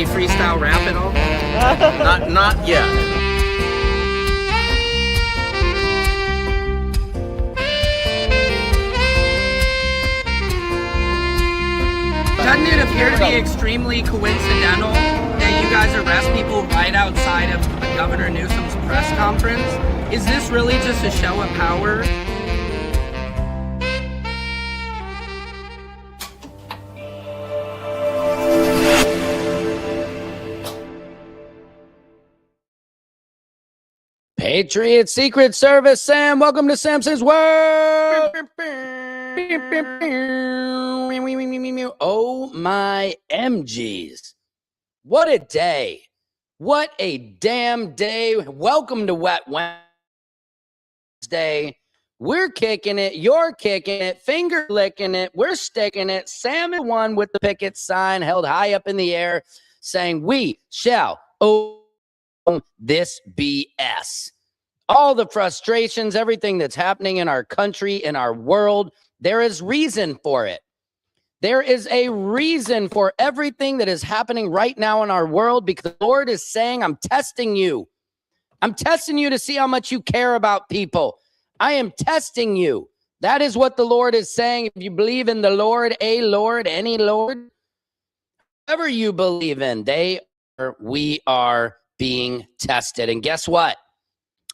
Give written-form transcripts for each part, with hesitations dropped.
you freestyle rap at all? Not yet. Doesn't it appear to be extremely coincidental that you guys arrest people right outside of Governor Newsom's press conference? Is this really just a show of power? Patriot Secret Service, Sam. Welcome to Samson's World. Oh my MGs. What a day. What a damn day. Welcome to Wet Wednesday. We're kicking it. You're kicking it. Finger licking it. We're sticking it. Sam is one with the picket sign held high up in the air saying, "We shall own this BS." All the frustrations, everything that's happening in our country, in our world, there is reason for it. There is a reason for everything that is happening right now in our world, because the Lord is saying, I'm testing you. I'm testing you to see how much you care about people. I am testing you. That is what the Lord is saying. If you believe in the Lord, a Lord, any Lord, whatever you believe in, we are being tested. And guess what?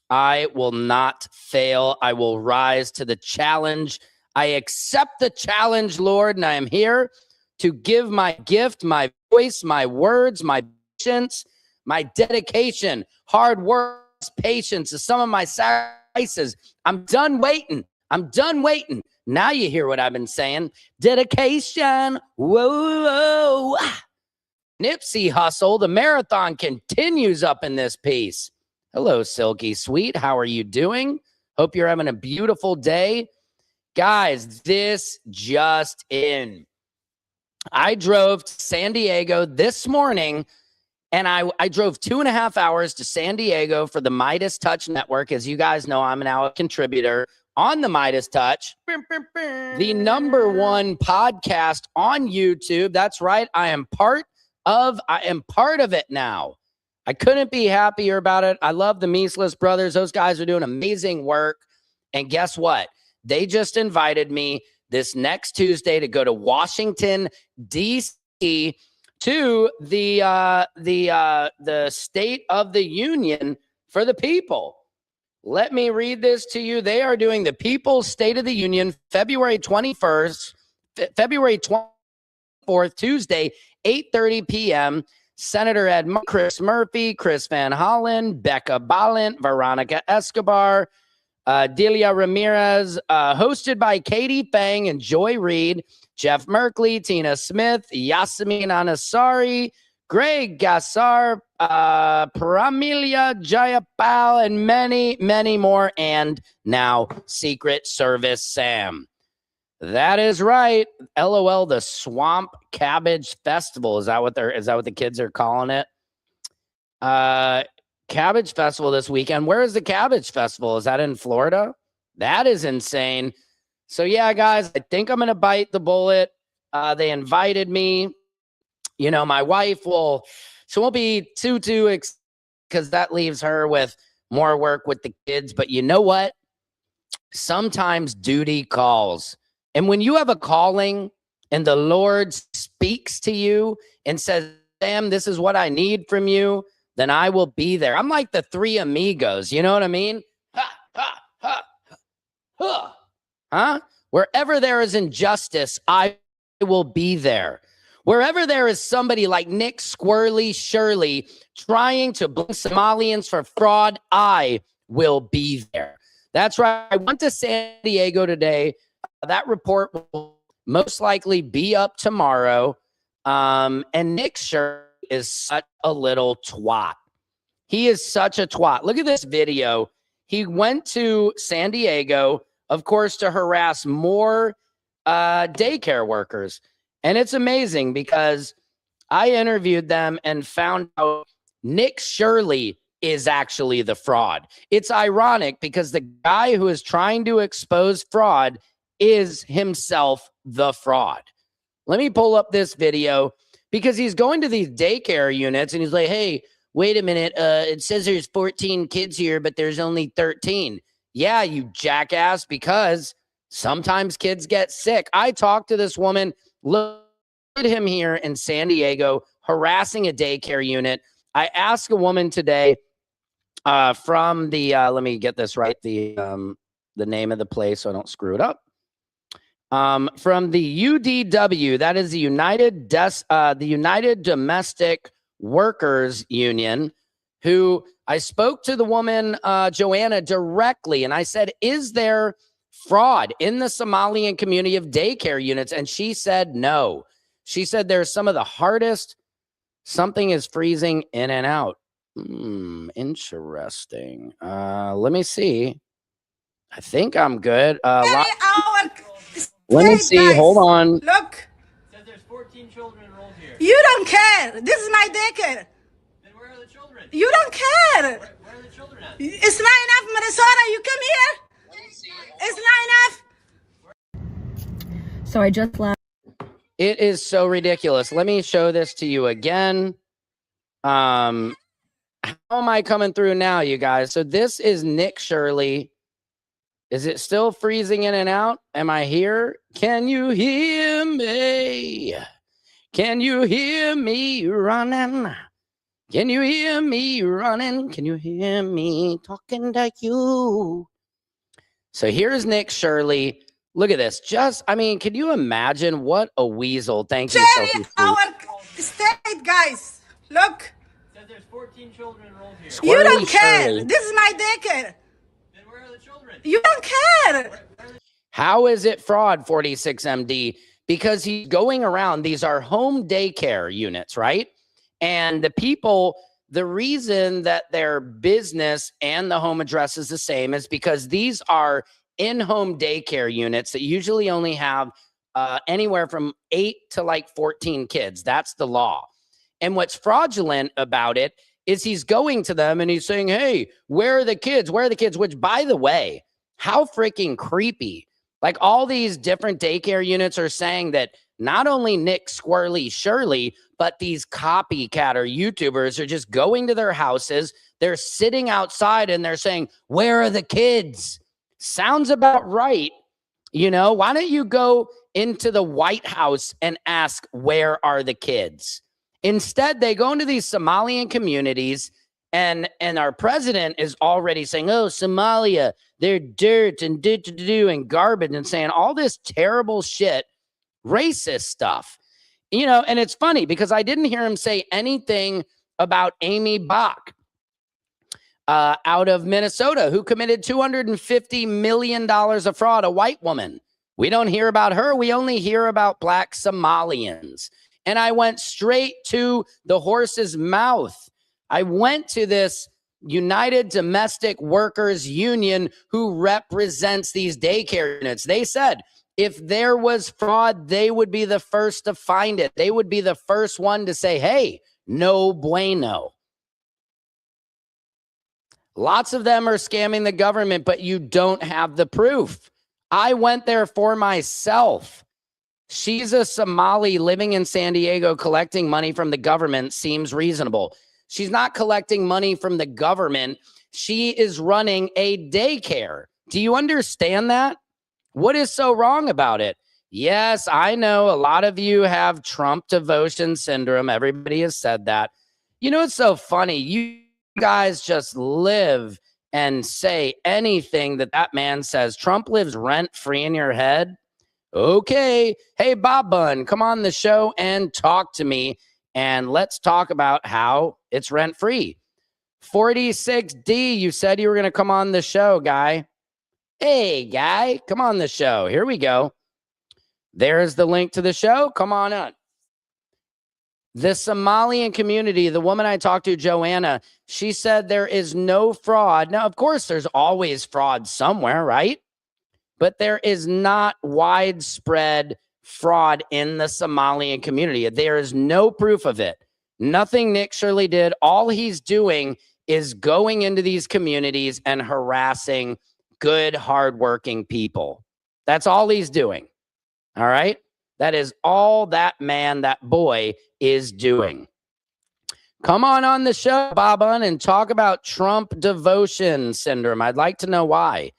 I will not fail. I will rise to the challenge. I accept the challenge, Lord, and I am here to give my gift, my voice, my words, my patience, my dedication, hard work, patience to some of my sacrifices. I'm done waiting. I'm done waiting. Now you hear what I've been saying. Dedication. Whoa, whoa. Nipsey Hussle. The marathon continues up in this piece. Hello, Silky Sweet. How are you doing? Hope you're having a beautiful day. Guys, this just in. I drove to San Diego this morning, and I drove 2.5 hours to San Diego for the Midas Touch Network. As you guys know, I'm now a contributor on the Midas Touch, the #1 podcast on YouTube. That's right. I am part of it now. I couldn't be happier about it. I love the Measless brothers. Those guys are doing amazing work. And guess what? They just invited me this next Tuesday to go to Washington, D.C. to the State of the Union for the people. Let me read this to you. They are doing the People's State of the Union February 24th, Tuesday, 8:30 p.m., Senator Ed, Chris Murphy, Chris Van Hollen, Becca Balint, Veronica Escobar, Delia Ramirez, hosted by Katie Fang and Joy Reid, Jeff Merkley, Tina Smith, Yasemin Anasari, Greg Gassar, Paramilia Jayapal, and many, many more. And now Secret Service Sam. That is right. LOL, the Swamp Cabbage Festival. Is that what the kids are calling it? Cabbage Festival this weekend. Where is the Cabbage Festival? Is that in Florida? That is insane. So yeah, guys, I think I'm going to bite the bullet. They invited me. You know, my wife she won't be too because that leaves her with more work with the kids. But you know what? Sometimes duty calls. And when you have a calling and the Lord speaks to you and says, Sam, this is what I need from you, then I will be there. I'm like the Three Amigos. You know what I mean? Ha, ha, ha, ha. Huh? Wherever there is injustice, I will be there. Wherever there is somebody like Nick Squirrely Shirley trying to blame Somalians for fraud, I will be there. That's right. I went to San Diego today. That report will most likely be up tomorrow. And Nick Shirley is such a little twat. He is such a twat. Look at this video. He went to San Diego, of course, to harass more daycare workers. And it's amazing because I interviewed them and found out Nick Shirley is actually the fraud. It's ironic because the guy who is trying to expose fraud is himself the fraud. Let me pull up this video because he's going to these daycare units and he's like, hey, wait a minute. It says there's 14 kids here, but there's only 13. Yeah, you jackass, because sometimes kids get sick. I talked to this woman. Look at him here in San Diego harassing a daycare unit. I asked a woman today from the, let me get this right, the name of the place so I don't screw it up. From the UDW, that is the United Domestic Workers Union, who I spoke to the woman, Joanna, directly, and I said, is there fraud in the Somalian community of daycare units? And she said no. She said there's some of the hardest. Something is freezing in and out. Interesting. Let me see. I think I'm good. Let me see. Guys, hold on. Look. It says there's 14 children enrolled here. You don't care. This is my daycare. Then where are the children? You don't care. Where are the children at? It's not enough, Minnesota. You come here. It's not enough. So I just left. It is so ridiculous. Let me show this to you again. How am I coming through now, you guys? So this is Nick Shirley. Is it still freezing in and out? Am I here? Can you hear me? Can you hear me running? Can you hear me running? Can you hear me talking to you? So here's Nick Shirley. Look at this. Can you imagine what a weasel? Thank you, Sophie. Our state, guys. Look. It says there's 14 children enrolled here. You don't Squirrely care. Shirley. This is my daycare. Then where are the children? You don't care. How is it fraud, 46MD? Because he's going around. These are home daycare units, right? And the people, the reason that their business and the home address is the same is because these are in-home daycare units that usually only have anywhere from 8 to like 14 kids. That's the law. And what's fraudulent about it is he's going to them and he's saying, hey, where are the kids? Where are the kids? Which, by the way, how freaking creepy. Like, all these different daycare units are saying that not only Nick Squirrely Shirley, but these copycat or YouTubers are just going to their houses. They're sitting outside and they're saying, where are the kids? Sounds about right. You know, why don't you go into the White House and ask, where are the kids? Instead, they go into these Somalian communities, and our president is already saying, oh, Somalia, they're dirt and do and garbage, and saying all this terrible shit, racist stuff. You know, and it's funny because I didn't hear him say anything about Amy Bach out of Minnesota, who committed $250 million of fraud, a white woman. We don't hear about her. We only hear about black Somalians. And I went straight to the horse's mouth. I went to this United Domestic Workers Union who represents these daycare units. They said if there was fraud, they would be the first to find it. They would be the first one to say, hey, no bueno. Lots of them are scamming the government, but you don't have the proof. I went there for myself. She's a Somali living in San Diego collecting money from the government. Seems reasonable. She's not collecting money from the government. She is running a daycare. Do you understand that? What is so wrong about it? Yes, I know a lot of you have Trump devotion syndrome. Everybody has said that. You know, it's so funny. You guys just live and say anything that man says. Trump lives rent-free in your head. Okay. Hey, Bob Bun, come on the show and talk to me. And let's talk about how it's rent-free. 46D, you said you were going to come on the show, guy. Hey, guy, come on the show. Here we go. There's the link to the show. Come on up. The Somalian community, the woman I talked to, Joanna, she said there is no fraud. Now, of course, there's always fraud somewhere, right? But there is not widespread fraud in the Somalian community. There is no proof of it. Nothing Nick Shirley did. All he's doing is going into these communities and harassing good, hardworking people. That's all he's doing. All right? That is all that man, that boy is doing. Come on the show, Bob Un, and talk about Trump devotion syndrome. I'd like to know why.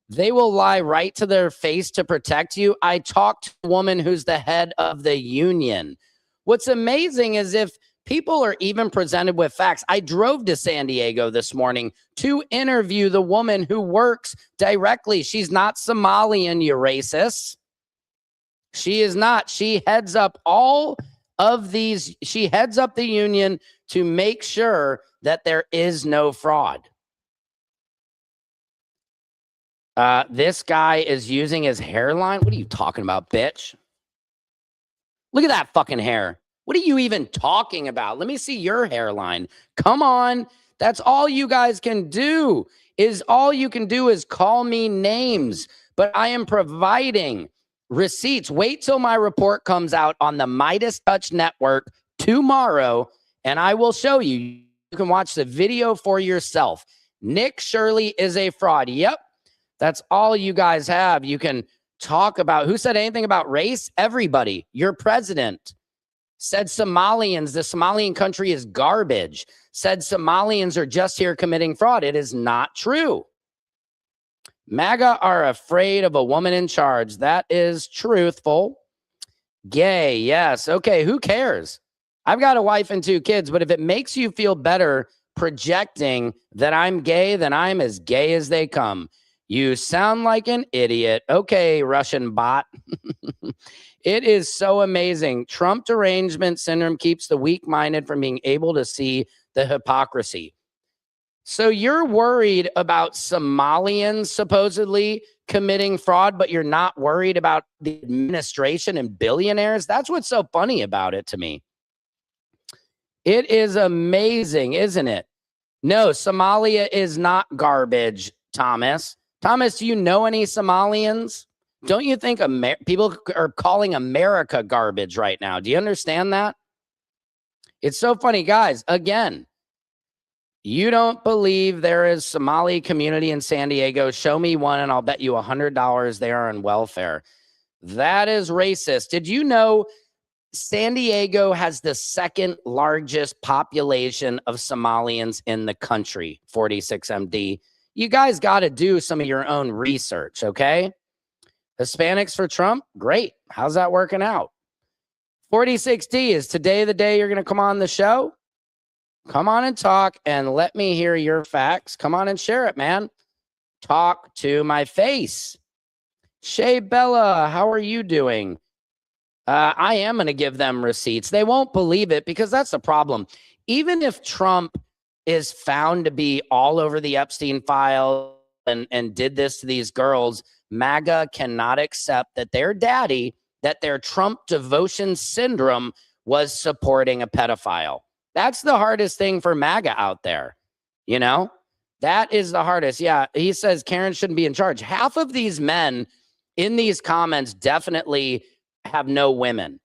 They will lie right to their face to protect you. I talked to a woman who's the head of the union. What's amazing is if people are even presented with facts. I drove to San Diego this morning to interview the woman who works directly. She's not Somalian, you racists. She is not. She heads up all of these. She heads up the union to make sure that there is no fraud. This guy is using his hairline. What are you talking about, bitch? Look at that fucking hair. What are you even talking about? Let me see your hairline. Come on. That's all you guys can do. All you can do is call me names. But I am providing receipts. Wait till my report comes out on the Midas Touch Network tomorrow, and I will show you. You can watch the video for yourself. Nick Shirley is a fraud. Yep. That's all you guys have. You can talk about who said anything about race? Everybody. Your president said Somalians, the Somalian country is garbage. Said Somalians are just here committing fraud. It is not true. MAGA are afraid of a woman in charge. That is truthful. Gay. Yes. Okay. Who cares? I've got a wife and 2 kids, but if it makes you feel better projecting that I'm gay, then I'm as gay as they come. You sound like an idiot. Okay, Russian bot. It is so amazing. Trump derangement syndrome keeps the weak-minded from being able to see the hypocrisy. So you're worried about Somalians supposedly committing fraud, but you're not worried about the administration and billionaires? That's what's so funny about it to me. It is amazing, isn't it? No, Somalia is not garbage, Thomas. Thomas, do you know any Somalians? Don't you think people are calling America garbage right now? Do you understand that? It's so funny, guys. Again, you don't believe there is Somali community in San Diego. Show me one and I'll bet you $100 they are on welfare. That is racist. Did you know San Diego has the 2nd largest population of Somalians in the country, 46 MD? You guys got to do some of your own research, okay? Hispanics for Trump? Great. How's that working out? 46D, is today the day you're going to come on the show? Come on and talk and let me hear your facts. Come on and share it, man. Talk to my face. Shay Bella, how are you doing? I am going to give them receipts. They won't believe it because that's the problem. Even if Trump is found to be all over the Epstein file and did this to these girls, MAGA cannot accept that their daddy, that their Trump devotion syndrome was supporting a pedophile. That's the hardest thing for MAGA out there. You know, that is the hardest. Yeah, he says Karen shouldn't be in charge. Half of these men in these comments definitely have no women.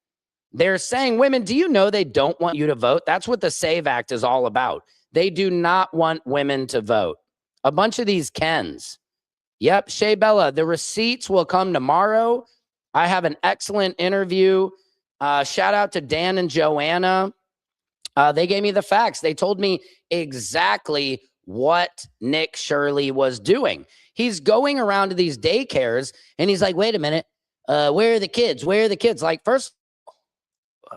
They're saying, women, do you know they don't want you to vote? That's what the SAVE Act is all about. They do not want women to vote. A bunch of these Kens. Yep, Shay Bella, the receipts will come tomorrow. I have an excellent interview. Shout out to Dan and Joanna. They gave me the facts. They told me exactly what Nick Shirley was doing. He's going around to these daycares and he's like, wait a minute, where are the kids? Where are the kids? Like, first,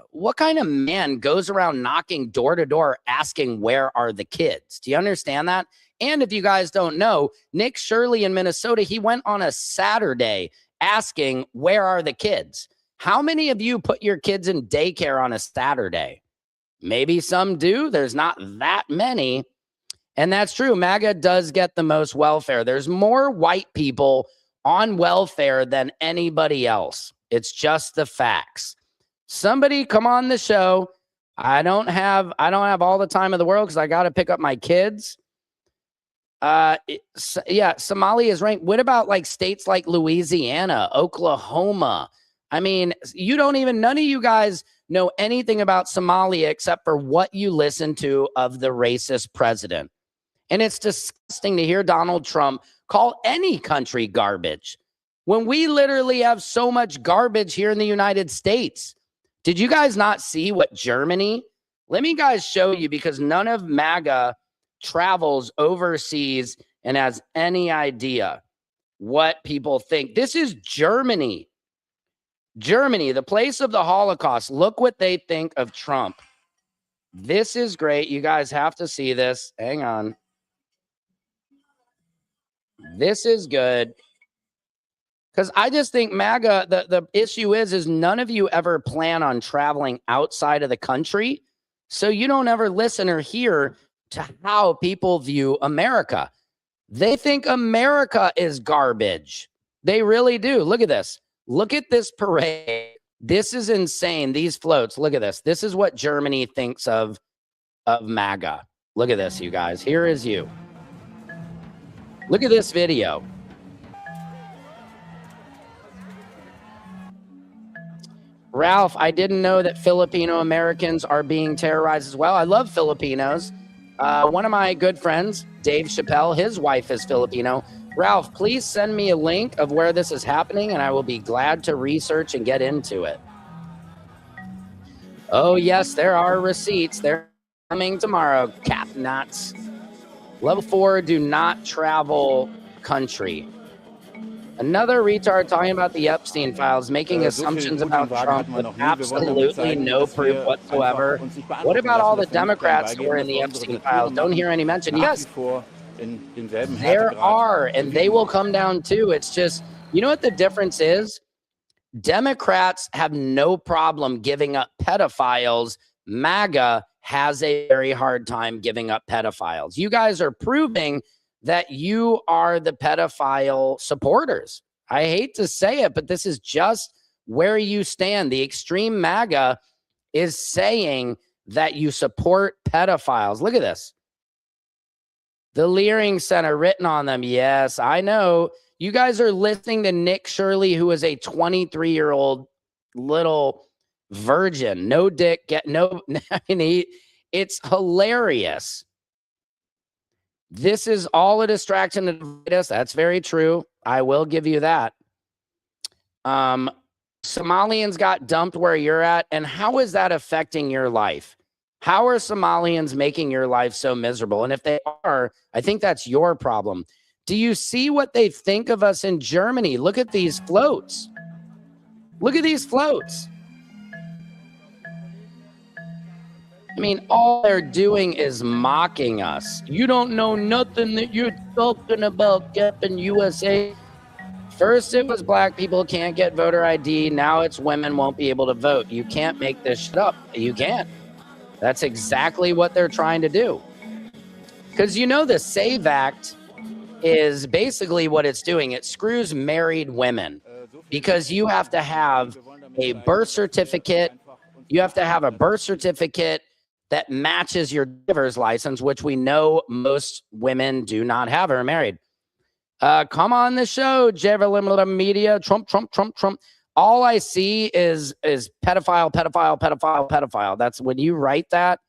what kind of man goes around knocking door to door asking where are the kids? Do you understand that? And if you guys don't know, Nick Shirley in Minnesota, he went on a Saturday asking where are the kids? How many of you put your kids in daycare on a Saturday? Maybe some do. There's not that many. And that's true. MAGA does get the most welfare. There's more white people on welfare than anybody else. It's just the facts. Somebody come on the show. I don't have all the time in the world because I got to pick up my kids. Yeah, Somalia is ranked. What about like states like Louisiana, Oklahoma? I mean, none of you guys know anything about Somalia except for what you listen to of the racist president. And it's disgusting to hear Donald Trump call any country garbage. when we literally have so much garbage here in the United States? Did you guys not see what Germany? Let me guys show you, because none of MAGA travels overseas and has any idea what people think. This is Germany. Germany, the place of the Holocaust. Look what they think of Trump. This is great. You guys have to see this. Hang on. This is good. Because I just think MAGA, the issue is none of you ever plan on traveling outside of the country. So you don't ever listen or hear to how people view America. They think America is garbage. They really do. Look at this. Look at this parade. This is insane. These floats. Look at this. This is what Germany thinks of MAGA. Look at this, you guys. Here is you. Look at this video. Ralph, I didn't know that Filipino Americans are being terrorized as well. I love Filipinos. One of my good friends, Dave Chappelle, his wife is Filipino. Ralph, please send me a link of where this is happening, and I will be glad to research and get into it. Oh, yes, there are receipts. They're coming tomorrow. Cap nuts. Level 4, do not travel country. Another retard talking about the Epstein files, making assumptions about Trump with absolutely no proof whatsoever. What about all the Democrats who are in the Epstein files? Don't hear any mention. Yes, there are, and they will come down too. It's just, you know what the difference is? Democrats have no problem giving up pedophiles. MAGA has a very hard time giving up pedophiles. You guys are proving that you are the pedophile supporters. I hate to say it, but this is just where you stand. The extreme MAGA is saying that you support pedophiles. Look at this. The Leering Center written on them. Yes, I know. You guys are listening to Nick Shirley, who is a 23-year-old little virgin. No dick, get no. I mean, it's hilarious. This is all a distraction to divide us. That's very true. I will give you that. Somalians got dumped where you're at. And how is that affecting your life? How are Somalians making your life so miserable? And if they are, I think that's your problem. Do you see what they think of us in Germany? Look at these floats. Look at these floats. I mean, all they're doing is mocking us. You don't know nothing that you're talking about, Captain USA. First, it was black people can't get voter ID. Now it's women won't be able to vote. You can't make this shit up. You can't. That's exactly what they're trying to do. Because you know the SAVE Act is basically what it's doing. It screws married women because you have to have a birth certificate. You have to have a birth certificate that matches your driver's license, which we know most women do not have or are married. Come on the show, Javelin Media, Trump. All I see is pedophile. That's when you write that,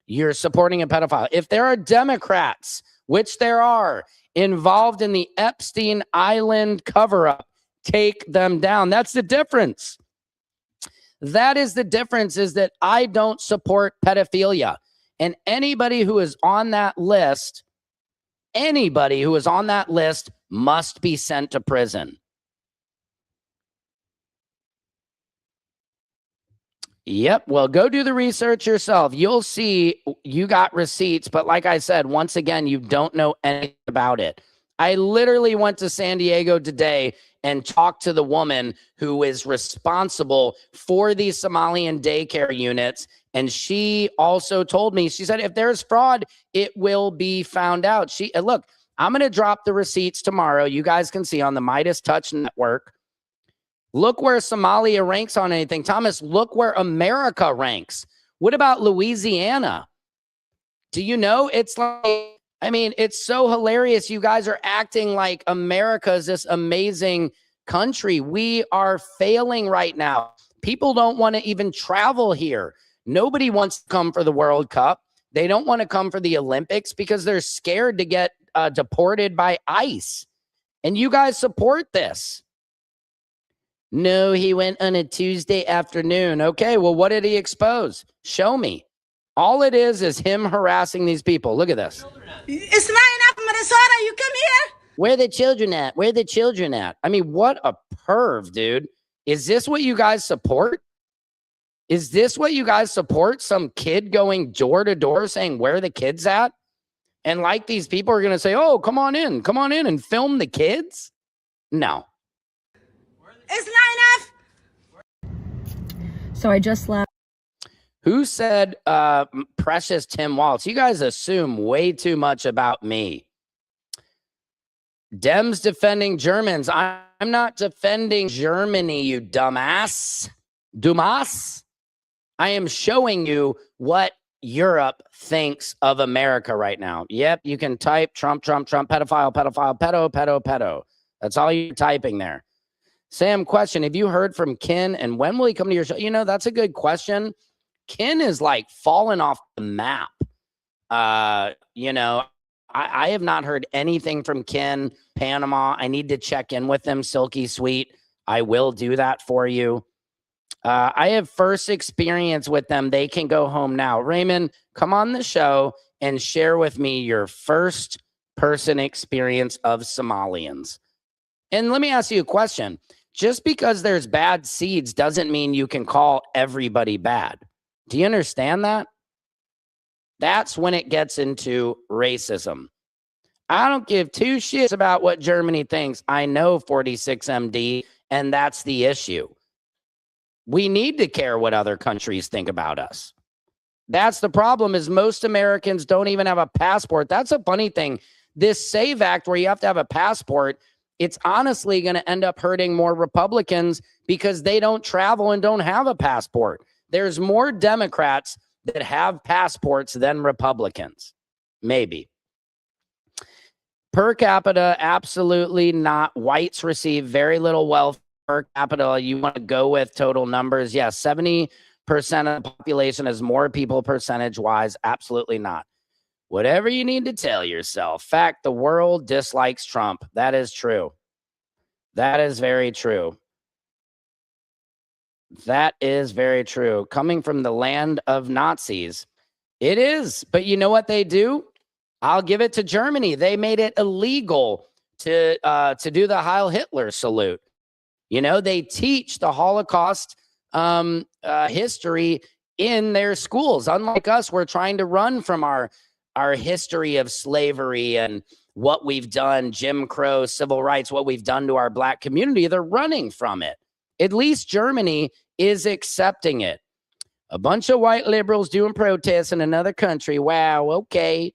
you're supporting a pedophile. If there are Democrats, which there are, involved in the Epstein Island cover-up, take them down. That's the difference. That is the difference, is that I don't support pedophilia. And anybody who is on that list must be sent to prison. Yep. Well, go do the research yourself. You'll see you got receipts. But like I said, once again, you don't know anything about it. I literally went to San Diego today and talked to the woman who is responsible for these Somalian daycare units. And she also told me, she said, if there's fraud, it will be found out. Look, I'm going to drop the receipts tomorrow. You guys can see on the Midas Touch Network. Look where Somalia ranks on anything. Thomas, look where America ranks. What about Louisiana? Do you know? It's like, I mean, it's so hilarious. You guys are acting like America is this amazing country. We are failing right now. People don't want to even travel here. Nobody wants to come for the World Cup. They don't want to come for the Olympics because they're scared to get deported by ICE. And you guys support this. No, he went on a Tuesday afternoon. Okay, well, what did he expose? Show me. All it is him harassing these people. Look at this. It's not enough, Minnesota. You come here. Where the children at? Where the children at? I mean, what a perv, dude. Is this what you guys support? Is this what you guys support? Some kid going door to door saying, where the kids at? And like these people are going to say, oh, come on in and film the kids? No. It's not enough. So I just left. Who said precious Tim Waltz? You guys assume way too much about me. Dems defending Germans. I'm not defending Germany, you dumbass. Dumas. I am showing you what Europe thinks of America right now. Yep, you can type Trump, Trump, Trump, pedophile, pedophile, pedo, pedo, pedo. That's all you're typing there. Sam, question, have you heard from Ken and when will he come to your show? You know, that's a good question. Ken is like falling off the map. You know, I have not heard anything from Ken, Panama. I need to check in with them, Silky Sweet. I will do that for you. I have first experience with them. They can go home now. Raymond, come on the show and share with me your first person experience of Somalians. And let me ask you a question. Just because there's bad seeds doesn't mean you can call everybody bad. Do you understand that? That's when it gets into racism. I don't give two shits about what Germany thinks. I know 46MD, and that's the issue. We need to care what other countries think about us. That's the problem, is most Americans don't even have a passport. That's a funny thing. This SAVE Act where you have to have a passport, it's honestly going to end up hurting more Republicans because they don't travel and don't have a passport. There's more Democrats that have passports than Republicans. Maybe. Per capita, absolutely not. Whites receive very little wealth per capita. You want to go with total numbers? Yes, 70% of the population is more people percentage-wise. Absolutely not. Whatever you need to tell yourself. Fact, the world dislikes Trump. That is true. That is very true. That is very true. Coming from the land of Nazis. It is. But you know what they do? I'll give it to Germany. They made it illegal to do the Heil Hitler salute. You know, they teach the Holocaust history in their schools. Unlike us, we're trying to run from our history of slavery and what we've done, Jim Crow, civil rights, what we've done to our black community. They're running from it. At least Germany is accepting it. A bunch of white liberals doing protests in another country. Wow, okay.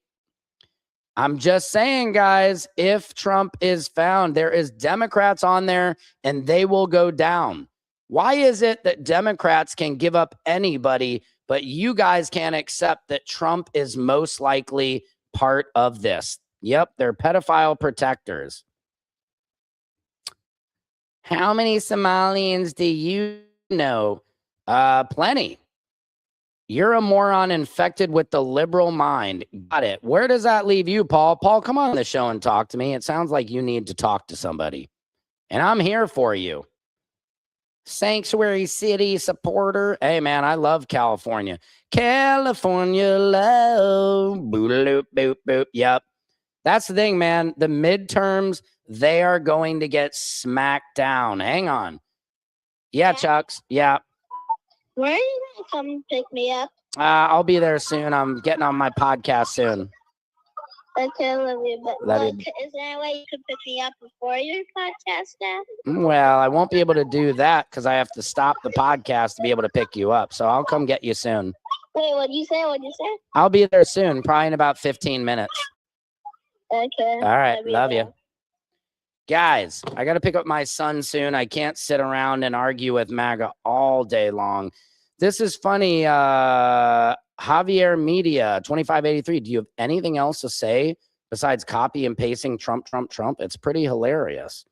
I'm just saying, guys, if Trump is found, there is Democrats on there and they will go down. Why is it that Democrats can give up anybody, but you guys can't accept that Trump is most likely part of this? Yep, they're pedophile protectors. How many Somalians do you know? Plenty. You're a moron infected with the liberal mind. Got it. Where does that leave you, Paul? Paul, come on the show and talk to me. It sounds like you need to talk to somebody. And I'm here for you. Sanctuary City supporter. Hey, man, I love California. California love. Boop, boop, boop. Yep. That's the thing, man. The midterms, they are going to get smacked down. Hang on. Yeah, Chucks. Yeah. Where are you going to come pick me up? I'll be there soon. I'm getting on my podcast soon. Okay, love you. But Love look, you. is there a way you could pick me up before your podcast, Dad? Well, I won't be able to do that because I have to stop the podcast to be able to pick you up. So I'll come get you soon. Wait, what'd you say? What'd you say? I'll be there soon, probably in about 15 minutes. Okay. All right. Love there. you. Guys, I got to pick up my son soon. I can't sit around and argue with MAGA all day long. This is funny. Javier Media 2583. Do you have anything else to say besides copy and pasting Trump, Trump, Trump? It's pretty hilarious.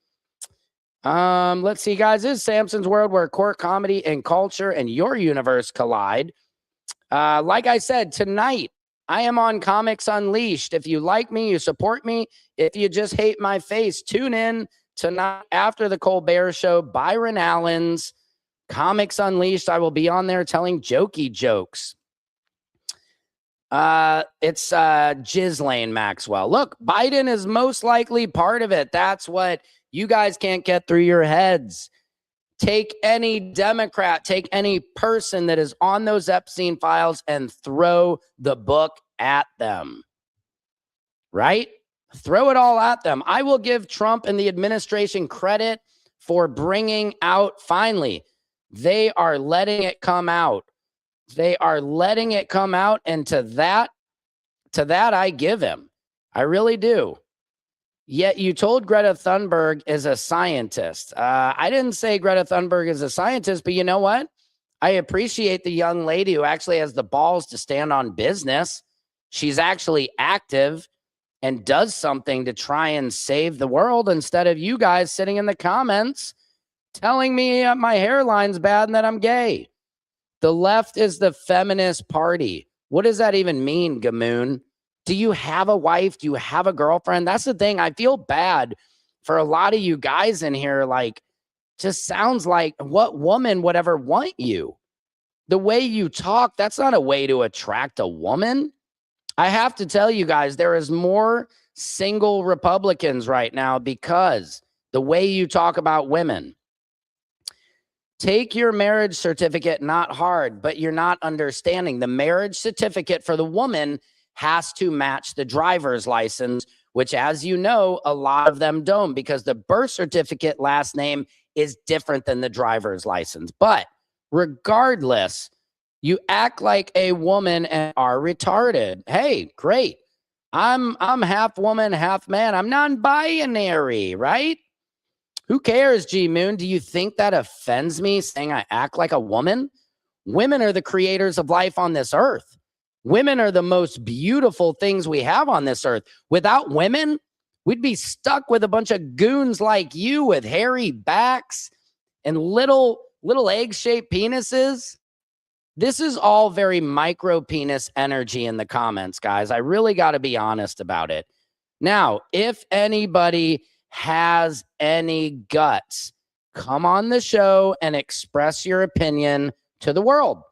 Let's see, guys. This is Samson's World, where court, comedy, and culture and your universe collide. Like I said, tonight, I am on Comics Unleashed. If you like me, you support me. If you just hate my face, tune in tonight after the Colbert Show, Byron Allen's Comics Unleashed. I will be on there telling jokey jokes. It's Ghislaine Maxwell. Look, Biden is most likely part of it. That's what you guys can't get through your heads. Take any Democrat, take any person that is on those Epstein files and throw the book at them. Right? Throw it all at them. I will give Trump and the administration credit for bringing out, finally, they are letting it come out. They are letting it come out, and to that I give him. I really do. Yet you told Greta Thunberg is a scientist. I didn't say Greta Thunberg is a scientist, but you know what? I appreciate the young lady who actually has the balls to stand on business. She's actually active and does something to try and save the world instead of you guys sitting in the comments telling me my hairline's bad and that I'm gay. The left is the feminist party. What does that even mean, Gamoon? Do you have a wife? Do you have a girlfriend? That's the thing. I feel bad for a lot of you guys in here. Like, just sounds like what woman would ever want you? The way you talk, that's not a way to attract a woman. I have to tell you guys, there is more single Republicans right now because the way you talk about women. Take your marriage certificate, not hard, but you're not understanding. The marriage certificate for the woman has to match the driver's license, which, as you know, a lot of them don't because the birth certificate last name is different than the driver's license. But regardless, you act like a woman and are retarded. Hey, great. I'm half woman, half man. I'm non-binary, right? Who cares, G Moon? Do you think that offends me saying I act like a woman? Women are the creators of life on this earth. Women are the most beautiful things we have on this earth. Without women, we'd be stuck with a bunch of goons like you with hairy backs and little egg-shaped penises. This is all very micro penis energy in the comments, guys. I really got to be honest about it. Now, if anybody has any guts, come on the show and express your opinion to the world.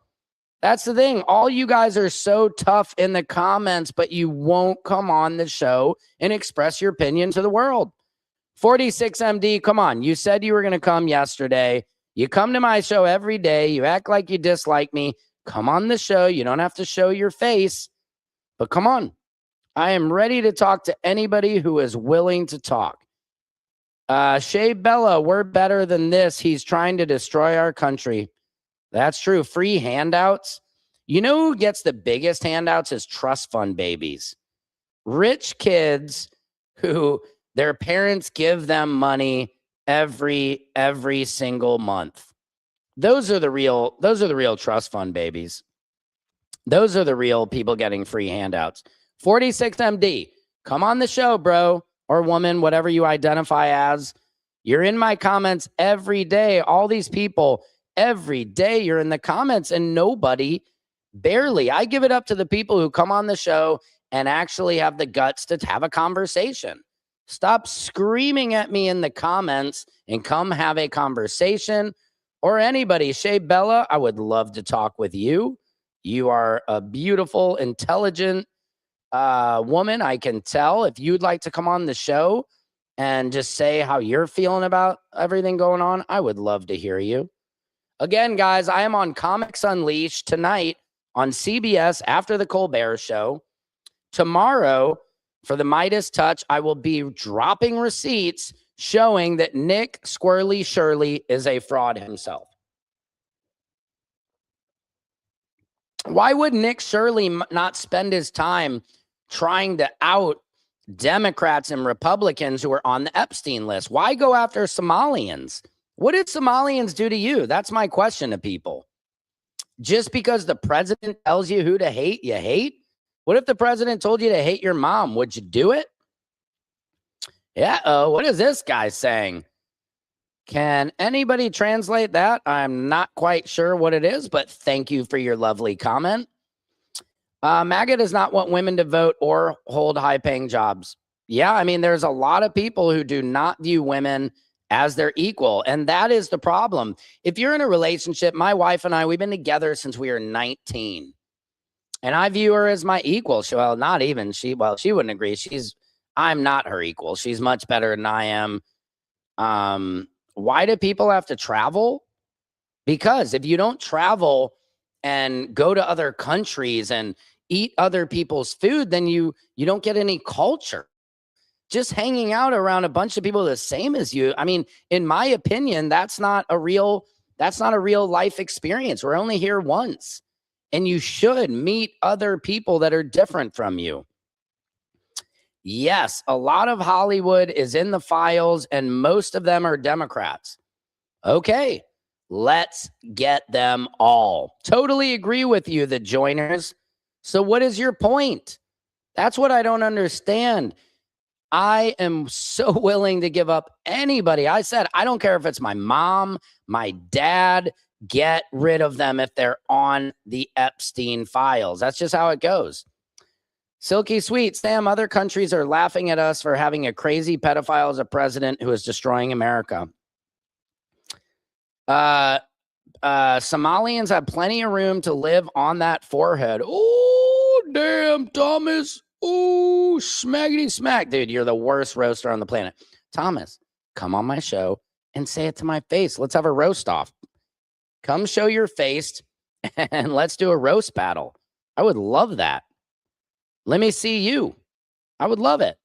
That's the thing. All you guys are so tough in the comments, but you won't come on the show and express your opinion to the world. 46MD, come on. You said you were going to come yesterday. You come to my show every day. You act like you dislike me. Come on the show. You don't have to show your face, but come on. I am ready to talk to anybody who is willing to talk. Shea Bella, we're better than this. He's trying to destroy our country. That's true. Free handouts. You know who gets the biggest handouts is trust fund babies. Rich kids who their parents give them money every single month. Those are the real trust fund babies. Those are the real people getting free handouts. 46MD, come on the show, bro, or woman, whatever you identify as. You're in my comments every day. All these people, every day you're in the comments and nobody, barely. I give it up to the people who come on the show and actually have the guts to have a conversation. Stop screaming at me in the comments and come have a conversation. Or anybody. Shea Bella, I would love to talk with you. You are a beautiful, intelligent woman. I can tell. If you'd like to come on the show and just say how you're feeling about everything going on, I would love to hear you. Again, guys, I am on Comics Unleashed tonight on CBS after the Colbert Show. Tomorrow, for the Midas Touch, I will be dropping receipts showing that Nick Squirrely Shirley is a fraud himself. Why would Nick Shirley not spend his time trying to out Democrats and Republicans who are on the Epstein list? Why go after Somalians? What did Somalians do to you? That's my question to people. Just because the president tells you who to hate, you hate? What if the president told you to hate your mom? Would you do it? Yeah, what is this guy saying? Can anybody translate that? I'm not quite sure what it is, but thank you for your lovely comment. MAGA does not want women to vote or hold high-paying jobs. Yeah, I mean, there's a lot of people who do not view women as their equal, and that is the problem. If you're in a relationship, my wife and I, we've been together since we were 19, and I view her as my equal. Well, not even she. Well, she wouldn't agree. I'm not her equal. She's much better than I am. Why do people have to travel? Because if you don't travel and go to other countries and eat other people's food, then you don't get any culture. Just hanging out around a bunch of people the same as you. I mean, in my opinion, that's not a real life experience. We're only here once. And you should meet other people that are different from you. Yes, a lot of Hollywood is in the files, and most of them are Democrats. Okay, let's get them all. Totally agree with you, the joiners. So what is your point? That's what I don't understand. I am so willing to give up anybody. I said, I don't care if it's my mom, my dad, get rid of them if they're on the Epstein files. That's just how it goes. Silky Sweet, Sam, other countries are laughing at us for having a crazy pedophile as a president who is destroying America. Somalians have plenty of room to live on that forehead. Oh, damn, Thomas. Oh, smackety smack. Dude, you're the worst roaster on the planet. Thomas, come on my show and say it to my face. Let's have a roast off. Come show your face and let's do a roast battle. I would love that. Let me see you. I would love it.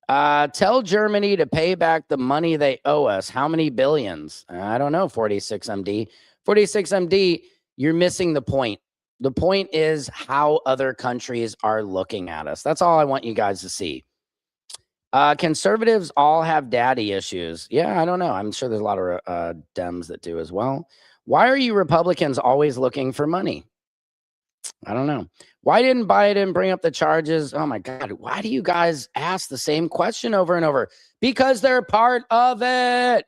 Tell Germany to pay back the money they owe us. How many billions? I don't know, 46MD. 46MD, you're missing the point. The point is how other countries are looking at us. That's all I want you guys to see. Conservatives all have daddy issues. Yeah, I don't know. I'm sure there's a lot of Dems that do as well. Why are you Republicans always looking for money? I don't know. Why didn't Biden bring up the charges? Oh my God. Why do you guys ask the same question over and over? Because they're part of it.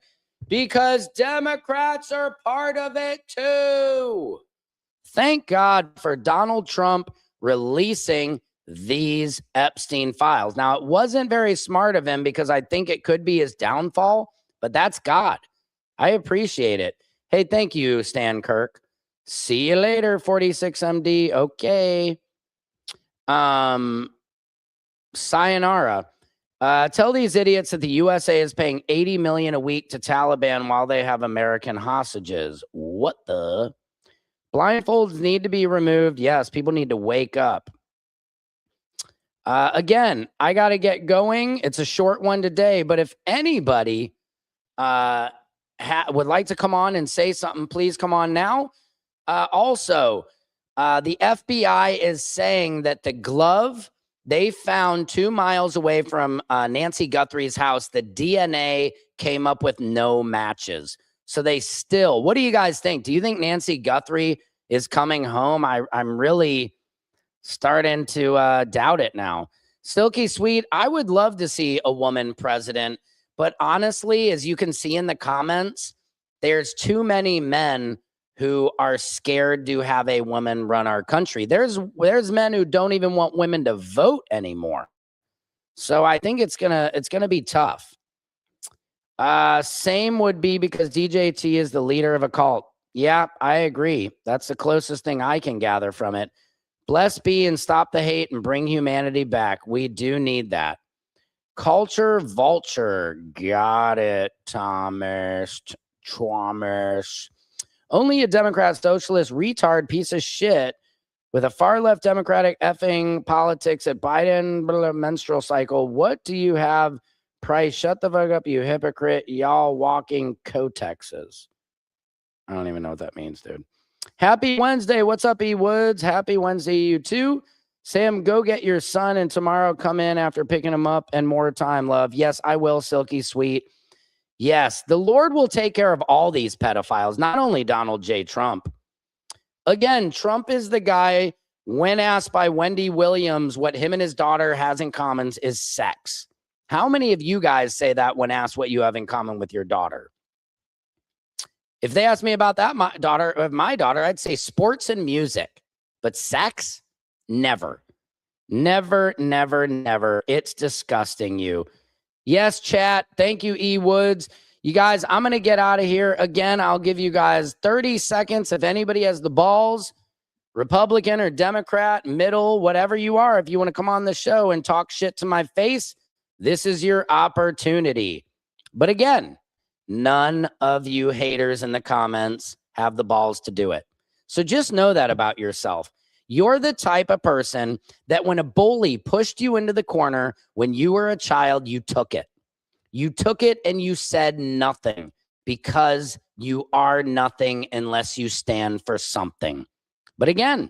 Because Democrats are part of it too. Thank God for Donald Trump releasing these Epstein files. Now, it wasn't very smart of him because I think it could be his downfall, but that's God. I appreciate it. Hey, thank you, Stan Kirk. See you later, 46MD. Okay. Sayonara. Tell these idiots that the USA is paying $80 million a week to Taliban while they have American hostages. What the? Blindfolds need to be removed. Yes, people need to wake up. Again, I got to get going. It's a short one today, but if anybody would like to come on and say something, please come on now. Also, the FBI is saying that the glove they found 2 miles away from Nancy Guthrie's house, the DNA came up with no matches. So they still, what do you guys think? Do you think Nancy Guthrie is coming home? I'm really starting to doubt it now. Silky Sweet, I would love to see a woman president, but honestly, as you can see in the comments, there's too many men who are scared to have a woman run our country. There's men who don't even want women to vote anymore. So I think it's gonna be tough. Same would be because DJT is the leader of a cult. Yeah, I agree. That's the closest thing I can gather from it. Bless be and stop the hate and bring humanity back. We do need that. Culture vulture. Got it, Thomas. Only a Democrat socialist retard piece of shit with a far left Democratic effing politics at Biden menstrual cycle. What do you have? Price, shut the fuck up, you hypocrite. Y'all walking cotexes. I don't even know what that means, dude. Happy Wednesday. What's up, E Woods? Happy Wednesday, you too. Sam, go get your son and tomorrow come in after picking him up and more time, love. Yes, I will, Silky Sweet. Yes, the Lord will take care of all these pedophiles, not only Donald J. Trump. Again, Trump is the guy, when asked by Wendy Williams what him and his daughter has in common is sex. How many of you guys say that when asked what you have in common with your daughter? If they asked me about that, my daughter, I'd say sports and music, but sex, never. Never, never, never. It's disgusting you. Yes, chat. Thank you, E. Woods. You guys, I'm going to get out of here. Again, I'll give you guys 30 seconds. If anybody has the balls, Republican or Democrat, middle, whatever you are, if you want to come on the show and talk shit to my face, this is your opportunity. But again, none of you haters in the comments have the balls to do it. So just know that about yourself. You're the type of person that when a bully pushed you into the corner when you were a child, you took it. You took it and you said nothing because you are nothing unless you stand for something. But again,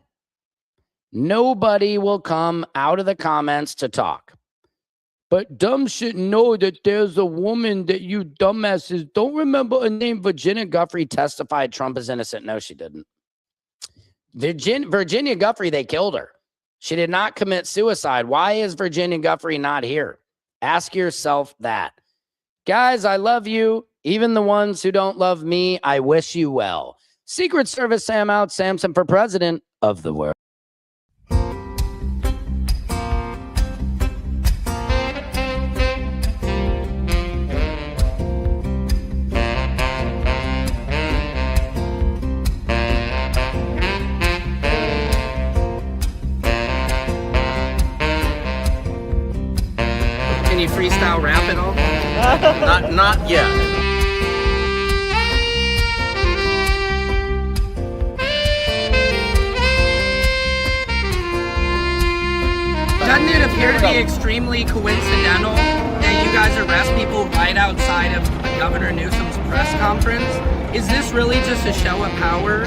nobody will come out of the comments to talk. But dumb shit know that there's a woman that you dumbasses don't remember her name. Virginia Guthrie testified Trump is innocent. No, she didn't. Virginia Guthrie, they killed her. She did not commit suicide. Why is Virginia Guthrie not here? Ask yourself that. Guys, I love you. Even the ones who don't love me, I wish you well. Secret Service Sam out, Samson for president of the world. Can you freestyle rap at all? Not yet. Doesn't it appear to be extremely coincidental that you guys arrest people right outside of Governor Newsom's press conference? Is this really just a show of power?